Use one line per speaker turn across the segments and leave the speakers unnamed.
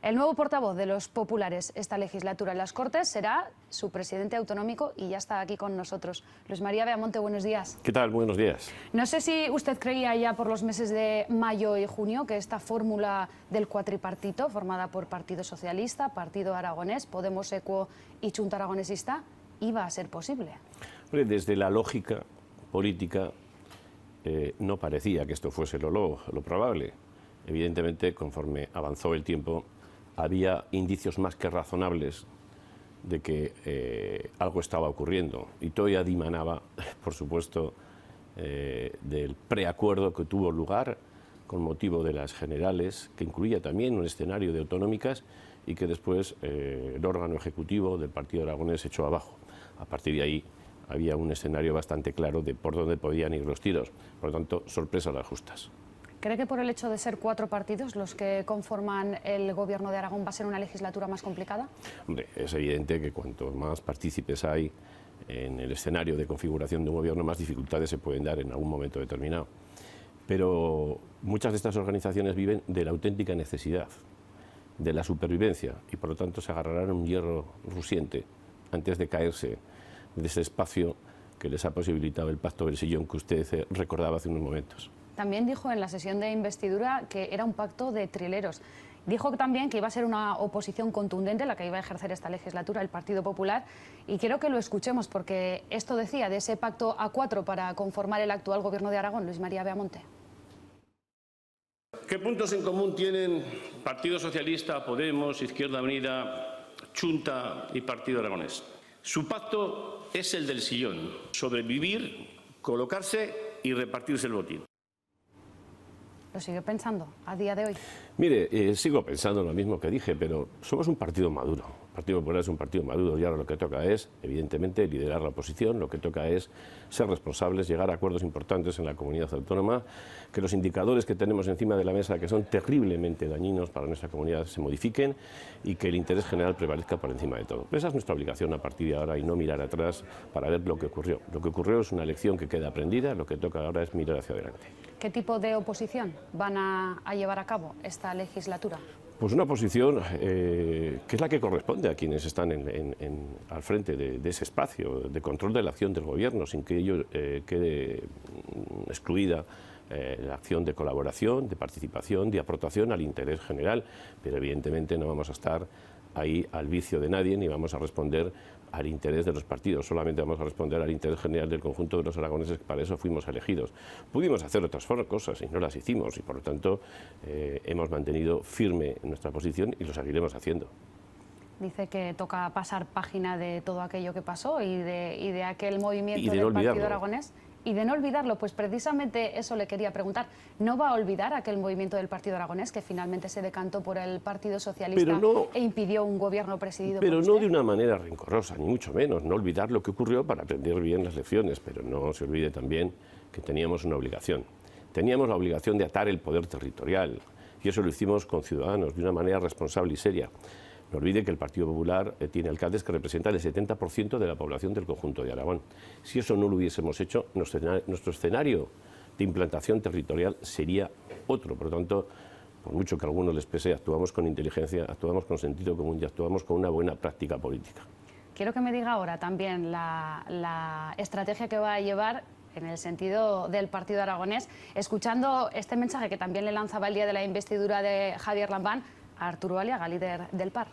El nuevo portavoz de los populares esta legislatura en las Cortes será su presidente autonómico y ya está aquí con nosotros. Luis María Beamonte, buenos días.
¿Qué tal? Buenos días.
No sé si usted creía ya por los meses de mayo y junio que esta fórmula del cuatripartito, formada por Partido Socialista, Partido Aragonés, Podemos, Equo y Chunta Aragonesista, iba a ser posible.
Desde la lógica política no parecía que esto fuese lo probable. Evidentemente, conforme avanzó el tiempo, había indicios más que razonables de que algo estaba ocurriendo. Y todo ya dimanaba, por supuesto, del preacuerdo que tuvo lugar con motivo de las generales, que incluía también un escenario de autonómicas y que después el órgano ejecutivo del Partido Aragonés echó abajo. A partir de ahí había un escenario bastante claro de por dónde podían ir los tiros. Por lo tanto, sorpresas las justas.
¿Cree que por el hecho de ser 4 partidos los que conforman el Gobierno de Aragón va a ser una legislatura más complicada?
Hombre, es evidente que cuanto más partícipes hay en el escenario de configuración de un gobierno, más dificultades se pueden dar en algún momento determinado. Pero muchas de estas organizaciones viven de la auténtica necesidad, de la supervivencia, y por lo tanto se agarrarán a un hierro rusiente antes de caerse de ese espacio que les ha posibilitado el pacto del sillón que usted recordaba hace unos momentos.
También dijo en la sesión de investidura que era un pacto de trileros. Dijo también que iba a ser una oposición contundente la que iba a ejercer esta legislatura el Partido Popular, y quiero que lo escuchemos porque esto decía de ese pacto a 4 para conformar el actual Gobierno de Aragón. Luis María Beamonte.
¿Qué puntos en común tienen Partido Socialista, Podemos, Izquierda Unida, Chunta y Partido Aragonés? Su pacto es el del sillón: sobrevivir, colocarse y repartirse el botín.
¿Lo sigue pensando a día de hoy?
Mire, sigo pensando lo mismo que dije, pero somos un partido maduro. El Partido Popular es un partido maduro y ahora lo que toca es, evidentemente, liderar la oposición, lo que toca es ser responsables, llegar a acuerdos importantes en la comunidad autónoma, que los indicadores que tenemos encima de la mesa, que son terriblemente dañinos para nuestra comunidad, se modifiquen y que el interés general prevalezca por encima de todo. Esa es nuestra obligación a partir de ahora y no mirar atrás para ver lo que ocurrió. Lo que ocurrió es una lección que queda aprendida, lo que toca ahora es mirar hacia adelante.
¿Qué tipo de oposición van a llevar a cabo esta legislatura?
Pues una posición que es la que corresponde a quienes están al frente de ese espacio de control de la acción del Gobierno, sin que ello quede excluida la acción de colaboración, de participación, de aportación al interés general, pero evidentemente no vamos a estar ahí al vicio de nadie ni vamos a responder al interés de los partidos, solamente vamos a responder al interés general del conjunto de los aragoneses, que para eso fuimos elegidos. Pudimos hacer otras cosas y no las hicimos y por lo tanto hemos mantenido firme nuestra posición y lo seguiremos haciendo.
Dice que toca pasar página de todo aquello que pasó y de aquel movimiento del Partido Aragonés. Y de no olvidarlo, pues precisamente eso le quería preguntar. ¿No va a olvidar aquel movimiento del Partido Aragonés que finalmente se decantó por el Partido Socialista e impidió un gobierno presidido por usted?
Pero no de una manera rencorosa, ni mucho menos. No olvidar lo que ocurrió para aprender bien las lecciones, pero no se olvide también que teníamos una obligación. Teníamos la obligación de atar el poder territorial y eso lo hicimos con ciudadanos de una manera responsable y seria. No olvide que el Partido Popular tiene alcaldes que representan el 70% de la población del conjunto de Aragón. Si eso no lo hubiésemos hecho, nuestro escenario de implantación territorial sería otro. Por lo tanto, por mucho que a algunos les pese, actuamos con inteligencia, actuamos con sentido común y actuamos con una buena práctica política.
Quiero que me diga ahora también la estrategia que va a llevar en el sentido del Partido Aragonés, escuchando este mensaje que también le lanzaba el día de la investidura de Javier Lambán a Arturo Aliaga, líder del PAR.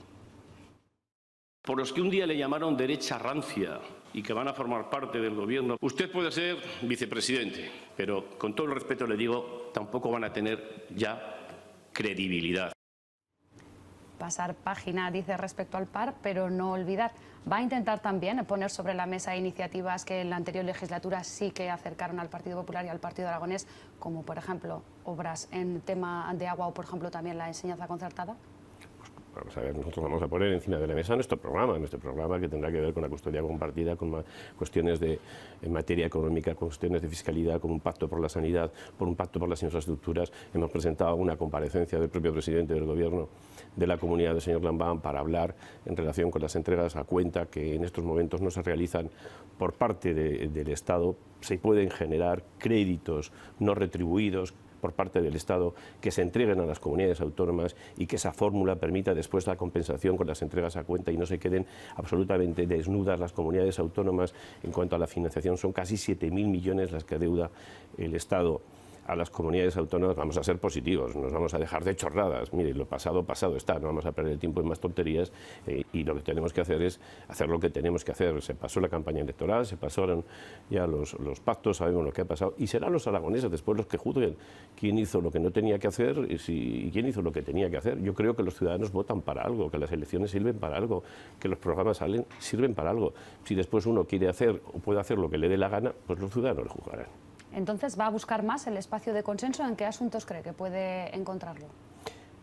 Por los que un día le llamaron derecha rancia y que van a formar parte del gobierno, usted puede ser vicepresidente, pero con todo el respeto le digo, tampoco van a tener ya credibilidad.
Pasar página, dice, respecto al PAR, pero no olvidar. Va a intentar también poner sobre la mesa iniciativas que en la anterior legislatura sí que acercaron al Partido Popular y al Partido Aragonés, como por ejemplo obras en tema de agua o por ejemplo también la enseñanza concertada.
Vamos a ver, nosotros vamos a poner encima de la mesa nuestro programa que tendrá que ver con la custodia compartida, con cuestiones en materia económica, cuestiones de fiscalidad, con un pacto por la sanidad, por un pacto por las infraestructuras. Hemos presentado una comparecencia del propio presidente del Gobierno de la Comunidad, del señor Lambán, para hablar en relación con las entregas a cuenta que en estos momentos no se realizan por parte del Estado. Se pueden generar créditos no retribuidos por parte del Estado que se entreguen a las comunidades autónomas y que esa fórmula permita después la compensación con las entregas a cuenta y no se queden absolutamente desnudas las comunidades autónomas en cuanto a la financiación. Son casi 7.000 millones las que adeuda el Estado a las comunidades autónomas. Vamos a ser positivos, nos vamos a dejar de chorradas. Mire, lo pasado, pasado está, no vamos a perder el tiempo en más tonterías y lo que tenemos que hacer es hacer lo que tenemos que hacer. Se pasó la campaña electoral, se pasaron ya los pactos, sabemos lo que ha pasado y serán los aragoneses después los que juzguen quién hizo lo que no tenía que hacer y quién hizo lo que tenía que hacer. Yo creo que los ciudadanos votan para algo, que las elecciones sirven para algo, que los programas sirven para algo. Si después uno quiere hacer o puede hacer lo que le dé la gana, pues los ciudadanos le juzgarán.
Entonces, ¿va a buscar más el espacio de consenso? ¿En qué asuntos cree que puede encontrarlo?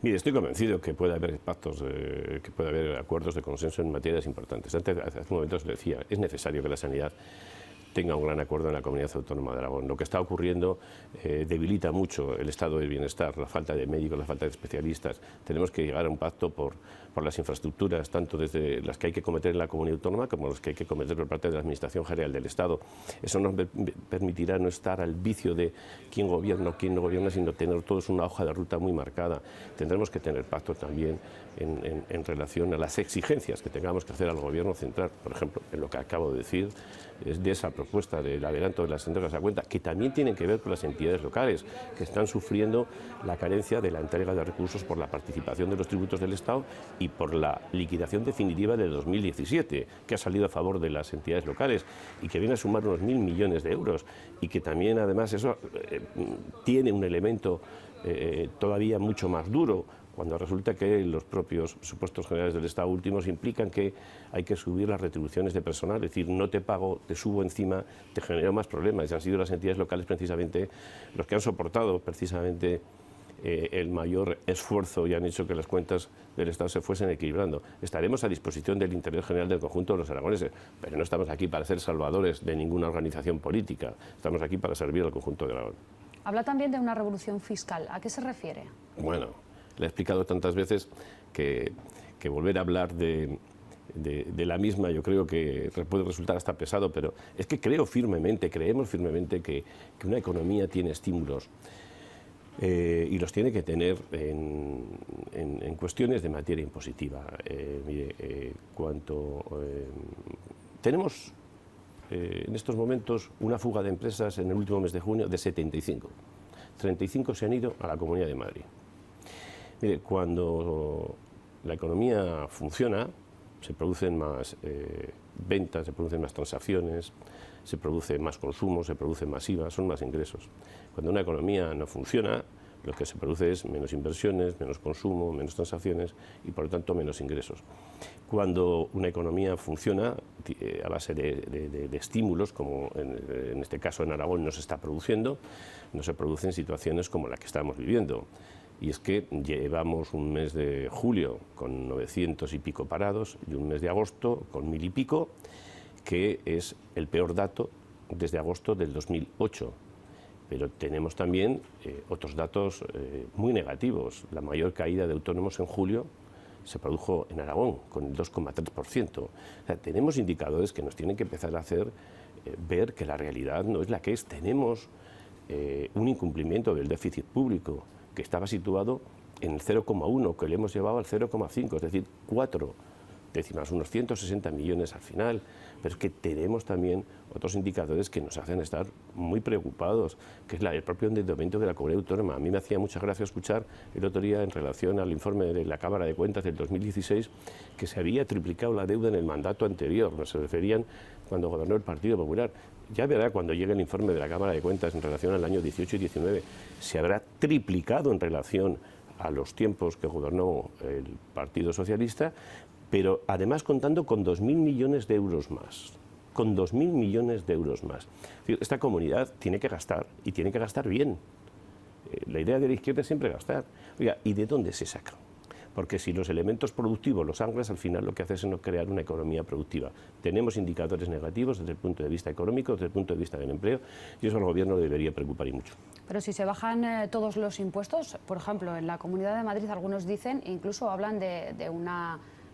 Mire, estoy convencido que puede haber pactos, que puede haber acuerdos de consenso en materias importantes. Hace un momento os decía, es necesario que la sanidad tenga un gran acuerdo en la Comunidad Autónoma de Aragón. Lo que está ocurriendo debilita mucho el estado del bienestar, la falta de médicos, la falta de especialistas. Tenemos que llegar a un pacto por las infraestructuras, tanto desde las que hay que cometer en la Comunidad Autónoma como las que hay que cometer por parte de la Administración General del Estado. Eso nos permitirá no estar al vicio de quién gobierna o quién no gobierna, sino tener todos una hoja de ruta muy marcada. Tendremos que tener pactos también en relación a las exigencias que tengamos que hacer al Gobierno central, por ejemplo, en lo que acabo de decir, es de esa propuesta del adelanto de las entregas a cuenta, que también tienen que ver con las entidades locales, que están sufriendo la carencia de la entrega de recursos por la participación de los tributos del Estado y por la liquidación definitiva de 2017, que ha salido a favor de las entidades locales y que viene a sumar unos 1.000 millones de euros y que también, además, eso tiene un elemento todavía mucho más duro, cuando resulta que los propios presupuestos generales del Estado últimos implican que hay que subir las retribuciones de personal, es decir, no te pago, te subo encima, te genero más problemas. Y han sido las entidades locales precisamente los que han soportado precisamente el mayor esfuerzo y han hecho que las cuentas del Estado se fuesen equilibrando. Estaremos a disposición del interés general del conjunto de los aragoneses, pero no estamos aquí para ser salvadores de ninguna organización política, estamos aquí para servir al conjunto de Aragón.
Habla también de una revolución fiscal. ¿A qué se refiere?
Bueno, le he explicado tantas veces que volver a hablar de la misma yo creo que puede resultar hasta pesado, pero es que creemos firmemente que una economía tiene estímulos y los tiene que tener en cuestiones de materia impositiva. Mire, tenemos en estos momentos una fuga de empresas en el último mes de junio de 75. 35 se han ido a la Comunidad de Madrid. Mire, cuando la economía funciona, se producen más ventas, se producen más transacciones, se produce más consumo, se produce más IVA, son más ingresos. Cuando una economía no funciona, lo que se produce es menos inversiones, menos consumo, menos transacciones y, por lo tanto, menos ingresos. Cuando una economía funciona a base de estímulos, como en este caso en Aragón no se está produciendo, no se producen situaciones como la que estamos viviendo. Y es que llevamos un mes de julio con 900 y pico parados y un mes de agosto con 1000 y pico, que es el peor dato desde agosto del 2008. Pero tenemos también otros datos muy negativos. La mayor caída de autónomos en julio se produjo en Aragón, con el 2,3%. O sea, tenemos indicadores que nos tienen que empezar a hacer ver que la realidad no es la que es. Tenemos un incumplimiento del déficit público que estaba situado en el 0,1, que le hemos llevado al 0,5, es decir, 4 décimas, unos 160 millones al final. Pero es que tenemos también otros indicadores que nos hacen estar muy preocupados, que es el propio endeudamiento de la Comunidad Autónoma. A mí me hacía mucha gracia escuchar el otro día en relación al informe de la Cámara de Cuentas del 2016 que se había triplicado la deuda en el mandato anterior, no se referían cuando gobernó el Partido Popular. Ya verá cuando llegue el informe de la Cámara de Cuentas en relación al año 18 y 19, se habrá triplicado en relación a los tiempos que gobernó el Partido Socialista, pero además contando con 2.000 millones de euros más. Con 2.000 millones de euros más. Esta comunidad tiene que gastar y tiene que gastar bien. La idea de la izquierda es siempre gastar. Oiga, ¿y de dónde se saca? Porque si los elementos productivos los anclas, al final lo que hace es no crear una economía productiva. Tenemos indicadores negativos desde el punto de vista económico, desde el punto de vista del empleo, y eso al Gobierno le debería preocupar y mucho.
Pero si se bajan todos los impuestos, por ejemplo, en la Comunidad de Madrid algunos dicen, incluso hablan de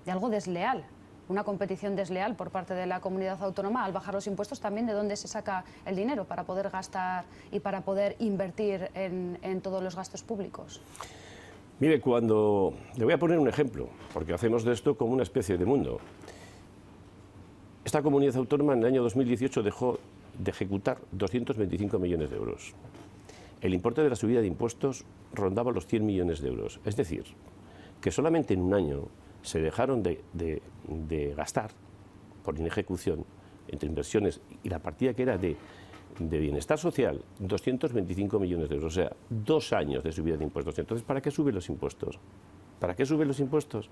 algo desleal, una competición desleal por parte de la comunidad autónoma al bajar los impuestos. También de dónde se saca el dinero para poder gastar y para poder invertir en todos los gastos públicos.
Mire, le voy a poner un ejemplo, porque hacemos de esto como una especie de mundo. Esta comunidad autónoma en el año 2018 dejó de ejecutar 225 millones de euros. El importe de la subida de impuestos rondaba los 100 millones de euros. Es decir, que solamente en un año se dejaron de gastar por inejecución entre inversiones y la partida que era de bienestar social, 225 millones de euros. O sea, 2 años de subida de impuestos. Entonces, ¿para qué suben los impuestos? ¿Para qué suben los impuestos?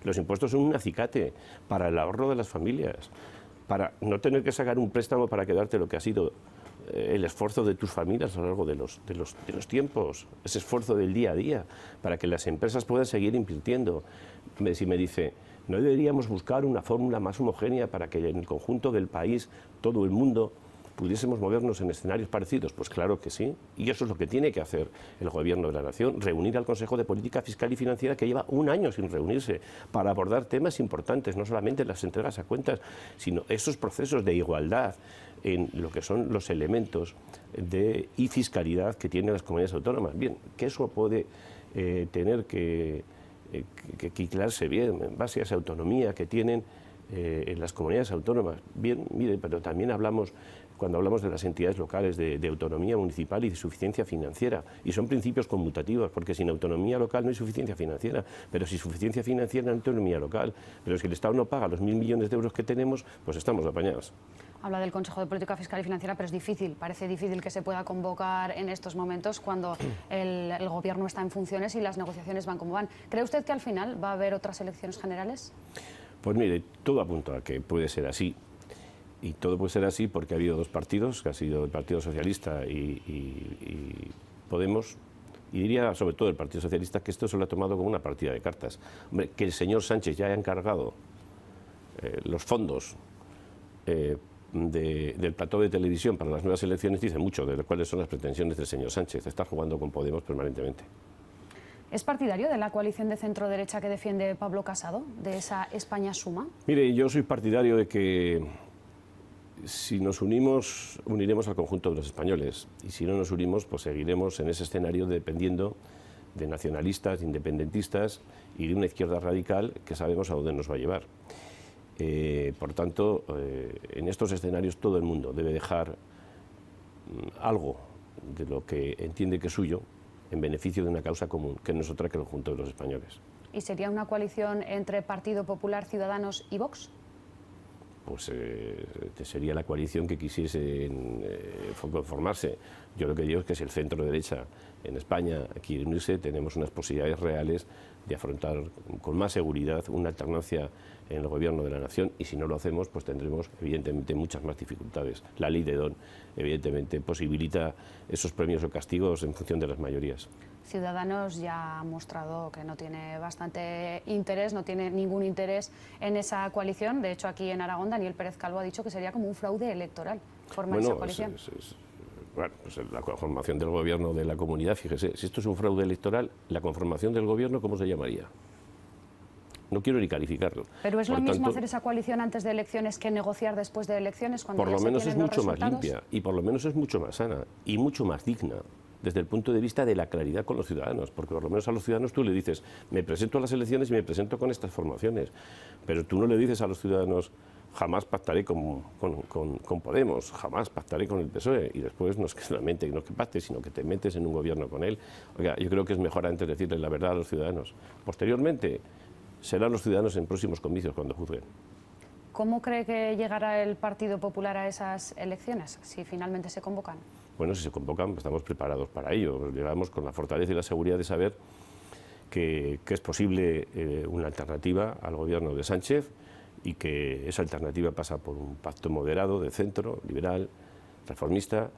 Los impuestos son un acicate para el ahorro de las familias, para no tener que sacar un préstamo para quedarte lo que ha sido el esfuerzo de tus familias a lo largo de los tiempos, ese esfuerzo del día a día, para que las empresas puedan seguir invirtiendo. Si me dice, ¿no deberíamos buscar una fórmula más homogénea para que en el conjunto del país, todo el mundo, pudiésemos movernos en escenarios parecidos? Pues claro que sí, y eso es lo que tiene que hacer el Gobierno de la Nación, reunir al Consejo de Política Fiscal y Financiera, que lleva un año sin reunirse, para abordar temas importantes, no solamente las entregas a cuentas, sino esos procesos de igualdad en lo que son los elementos y fiscalidad que tienen las comunidades autónomas. Bien, que eso puede tener que equilarse bien en base a esa autonomía que tienen en las comunidades autónomas. Bien, mire, pero también cuando hablamos de las entidades locales, de autonomía municipal y de suficiencia financiera, y son principios conmutativos, porque sin autonomía local no hay suficiencia financiera, pero sin suficiencia financiera no hay autonomía local, pero si el Estado no paga los 1.000 millones de euros que tenemos, pues estamos apañados.
Habla del Consejo de Política Fiscal y Financiera, pero es difícil, parece difícil que se pueda convocar en estos momentos cuando el Gobierno está en funciones y las negociaciones van como van. ¿Cree usted que al final va a haber otras elecciones generales? Pues
mire, todo apunta a que puede ser así. Y todo puede ser así porque ha habido 2 partidos, que ha sido el Partido Socialista y Podemos, y diría sobre todo el Partido Socialista que esto se lo ha tomado como una partida de cartas. Hombre, que el señor Sánchez ya haya encargado los fondos del plató de televisión para las nuevas elecciones dice mucho de cuáles son las pretensiones del señor Sánchez. Está jugando con Podemos permanentemente.
¿Es partidario de la coalición de centro-derecha que defiende Pablo Casado, de esa España Suma?
Mire, yo soy partidario de que si nos unimos, uniremos al conjunto de los españoles, y si no nos unimos, pues seguiremos en ese escenario dependiendo de nacionalistas, independentistas y de una izquierda radical que sabemos a dónde nos va a llevar. Por tanto, en estos escenarios todo el mundo debe dejar algo de lo que entiende que es suyo en beneficio de una causa común, que no es otra que el conjunto de los españoles.
¿Y sería una coalición entre Partido Popular, Ciudadanos y Vox?
Pues sería la coalición que quisiese conformarse. Yo lo que digo es que si el centro-derecha en España quiere unirse, tenemos unas posibilidades reales de afrontar con más seguridad una alternancia en el Gobierno de la Nación, y si no lo hacemos, pues tendremos evidentemente muchas más dificultades. La ley de Don evidentemente posibilita esos premios o castigos en función de las mayorías.
Ciudadanos ya ha mostrado que no tiene bastante interés, no tiene ningún interés en esa coalición. De hecho, aquí en Aragón, Daniel Pérez Calvo ha dicho que sería como un fraude electoral formar esa coalición.
Bueno, pues la conformación del Gobierno de la Comunidad, fíjese, si esto es un fraude electoral, la conformación del Gobierno, ¿cómo se llamaría? No quiero ni calificarlo.
Pero es lo mismo hacer esa coalición antes de elecciones que negociar después de elecciones, cuando
por lo menos es mucho más limpia y por lo menos es mucho más sana y mucho más digna desde el punto de vista de la claridad con los ciudadanos, porque por lo menos a los ciudadanos tú le dices, me presento a las elecciones y me presento con estas formaciones, pero tú no le dices a los ciudadanos, jamás pactaré con Podemos, jamás pactaré con el PSOE, y después no es que solamente no que pactes, sino que te metes en un gobierno con él. Oiga, yo creo que es mejor antes decirle la verdad a los ciudadanos. Posteriormente, serán los ciudadanos en próximos comicios cuando juzguen.
¿Cómo cree que llegará el Partido Popular a esas elecciones, si finalmente se convocan?
Bueno, si se convocan, estamos preparados para ello. Llegamos con la fortaleza y la seguridad de saber que es posible una alternativa al gobierno de Sánchez, y que esa alternativa pasa por un pacto moderado de centro, liberal, reformista,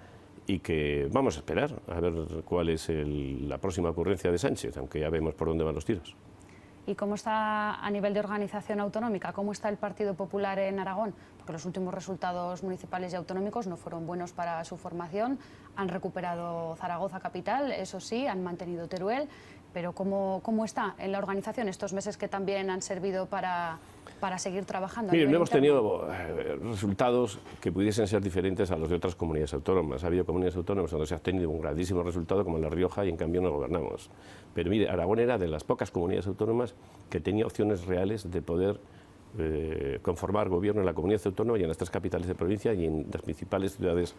y que vamos a esperar a ver cuál es la próxima ocurrencia de Sánchez, aunque ya vemos por dónde van los tiros.
¿Y cómo está a nivel de organización autonómica? ¿Cómo está el Partido Popular en Aragón? Porque los últimos resultados municipales y autonómicos no fueron buenos para su formación. Han recuperado Zaragoza capital, eso sí, han mantenido Teruel. Pero ¿cómo está en la organización estos meses que también han servido para seguir trabajando?
Mire, no hemos tenido resultados que pudiesen ser diferentes a los de otras comunidades autónomas. Ha habido comunidades autónomas donde se ha tenido un grandísimo resultado, como en La Rioja, y en cambio no gobernamos. Pero mire, Aragón era de las pocas comunidades autónomas que tenía opciones reales de poder conformar gobierno en la comunidad autónoma y en las 3 capitales de provincia y en las principales ciudades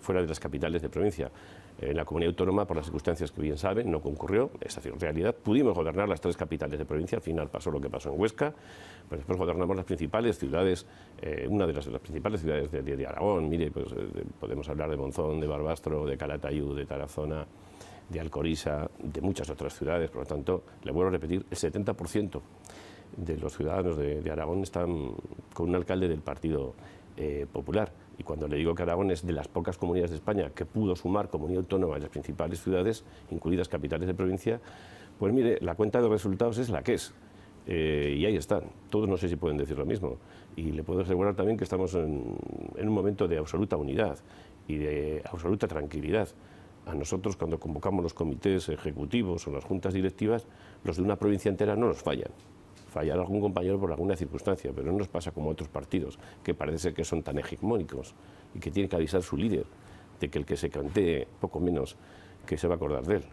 fuera de las capitales de provincia. En la comunidad autónoma, por las circunstancias que bien saben, no concurrió, esa es la realidad. Pudimos gobernar las 3 capitales de provincia, al final pasó lo que pasó en Huesca, pero después gobernamos las principales ciudades, una de las principales ciudades de Aragón. Mire, pues, podemos hablar de Monzón, de Barbastro, de Calatayud, de Tarazona, de Alcoriza, de muchas otras ciudades. Por lo tanto, le vuelvo a repetir, el 70% de los ciudadanos de Aragón están con un alcalde del Partido Popular. Y cuando le digo que Aragón es de las pocas comunidades de España que pudo sumar comunidad autónoma en las principales ciudades, incluidas capitales de provincia, pues mire, la cuenta de resultados es la que es. Y ahí están. Todos no sé si pueden decir lo mismo. Y le puedo asegurar también que estamos en un momento de absoluta unidad y de absoluta tranquilidad. A nosotros, cuando convocamos los comités ejecutivos o las juntas directivas, los de una provincia entera no nos fallan. Fallará algún compañero por alguna circunstancia, pero no nos pasa como a otros partidos, que parece ser que son tan hegemónicos y que tiene que avisar su líder de que el que se cantee poco menos que se va a acordar de él.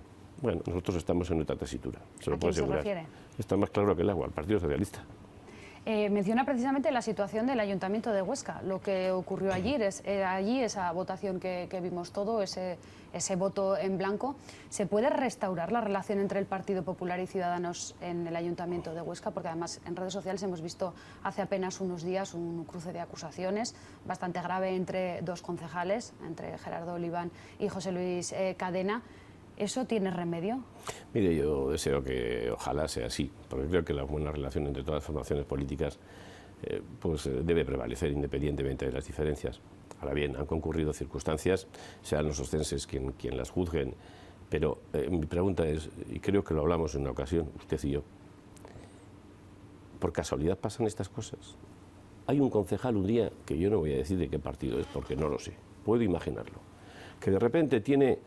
Bueno, nosotros estamos en otra tesitura, se lo puedo asegurar. Está más claro que el agua, el Partido Socialista.
Menciona precisamente la situación del Ayuntamiento de Huesca. Lo que ocurrió ayer, allí esa votación que vimos todo, ese voto en blanco. ¿Se puede restaurar la relación entre el Partido Popular y Ciudadanos en el Ayuntamiento de Huesca? Porque además en redes sociales hemos visto hace apenas unos días un cruce de acusaciones bastante grave entre 2 concejales, entre Gerardo Oliván y José Luis Cadena. ¿Eso tiene remedio?
Mire, yo deseo que ojalá sea así, porque creo que la buena relación entre todas las formaciones políticas debe prevalecer independientemente de las diferencias. Ahora bien, han concurrido circunstancias, sean los ostenses quien las juzguen, pero mi pregunta es, y creo que lo hablamos en una ocasión, usted y yo, ¿por casualidad pasan estas cosas? Hay un concejal un día, que yo no voy a decir de qué partido es, porque no lo sé, puedo imaginarlo, que de repente tiene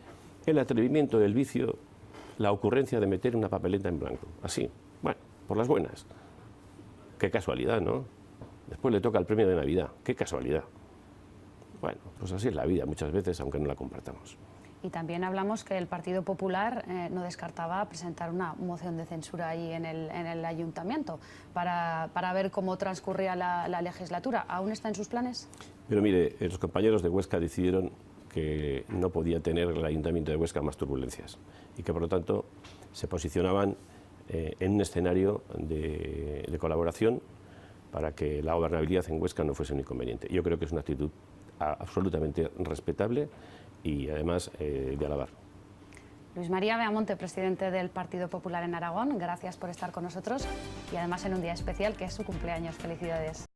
el atrevimiento del vicio, la ocurrencia de meter una papeleta en blanco, así, bueno, por las buenas. Qué casualidad, ¿no? Después le toca el premio de Navidad, qué casualidad. Bueno, pues así es la vida muchas veces, aunque no la compartamos.
Y también hablamos que el Partido Popular no descartaba presentar una moción de censura ahí en el Ayuntamiento para ver cómo transcurría la legislatura. ¿Aún está en sus planes?
Pero mire, los compañeros de Huesca decidieron que no podía tener el Ayuntamiento de Huesca más turbulencias y que por lo tanto se posicionaban en un escenario de colaboración para que la gobernabilidad en Huesca no fuese un inconveniente. Yo creo que es una actitud absolutamente respetable y además de alabar.
Luis María Beamonte, presidente del Partido Popular en Aragón, gracias por estar con nosotros y además en un día especial que es su cumpleaños. Felicidades.